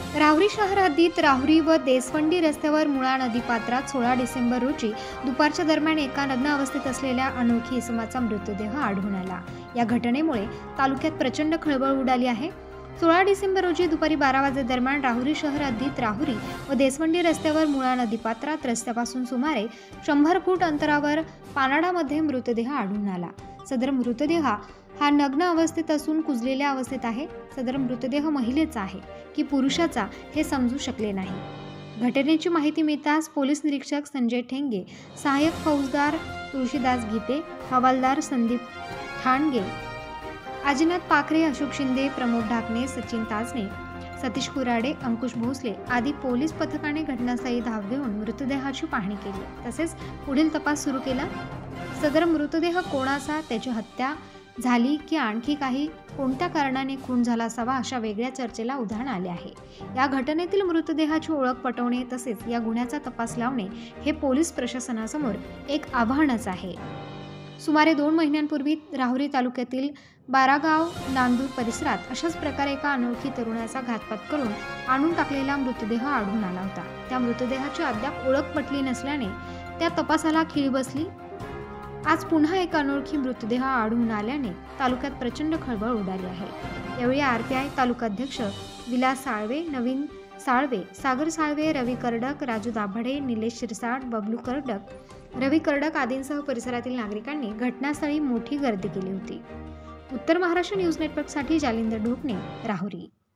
राहुरी शहर हद्दीत राहुरी व देसवंडी रस्त्यावर मुळा नदीपात्रात 16 डिसेंबर रोजी दुपारच्या दरम्यान एका नग्न अवस्थेत असलेल्या अनोळखी इसमाचा मृतदेह आढळून आला। या घटनेमुळे तालुक्यात प्रचंड खळबळ उडाली आहे। 16 डिसेंबर रोजी दुपारी 12 वाजेदरम्यान राहुरी शहर हद्दीत राहुरी व देसवंडी रस्त्यावर मुळा नदीपात्रात रस्त्यापासून सुमारे 100 फूट अंतरावर पानाडामध्ये मृतदेह आढळून आला। सदर मृतदेह हा नग्न अवस्थेत असून कुजलेल्या अवस्थेत आहे। सदर मृतदेह महिलेचा आहे की पुरुषाचा हे समजू शकले नाही। घटनेची माहिती मिळताच पोलीस निरीक्षक संजय ठेंगे, सहाय्यक फौजदार तुळशीदास गीते, हवालदार संदीप ठाणगे, आजीनाथ पाखरे, अशोक शिंदे, प्रमोद ढाकणे, सचिन ताजने, सतीश कुराडे, अंकुश भोसले आदी पोलीस पथकाने घटनास्थळी धाव घेऊन मृतदेहाची पाहणी केली। तसेच पुढील तपास सुरू केला। सदर मृतदेह कोणाचा, त्याची हत्या झाली की आणखी काही कोणत्या कारणाने खून झाला असावा अशा वेगळ्या चर्चेला उधाण आले आहे। या घटनेतील मृतदेहाची ओळख पटवणे तसेच या गुन्ह्याचा तपास लावणे हे पोलीस प्रशासनासमोर एक आव्हानच आहे। सुमारे 2 महिन्यांपूर्वी राहुरी तालुक्यातील बारागाव नांदूर परिसरात अशाच प्रकारे एका अनोळखी तरुणाचा घातपात करून आणून टाकलेला मृतदेह आढळून आला होता। त्या मृतदेहाची अद्याप ओळख पटली नसल्याने त्या तपासाला खीळ बसली। आज पुन्हा एक अनोळखी मृतदेह आढळून आल्याने तालुक्यात प्रचंड खळबळ उडाली आहे। यावेळी आरपीआय तालुकाध्यक्ष विलास साळवे, नवीन साळवे, सागर साळवे, रवी करडक, राजू दाभडे, निलेश शिरसाट, बबलू करडक, रवी करडक आदींसह परिसरातील नागरिकांनी घटनास्थळी मोठी गर्दी केली होती। उत्तर महाराष्ट्र न्यूज नेटवर्कसाठी जालिंदर ढोकणे, राहुरी।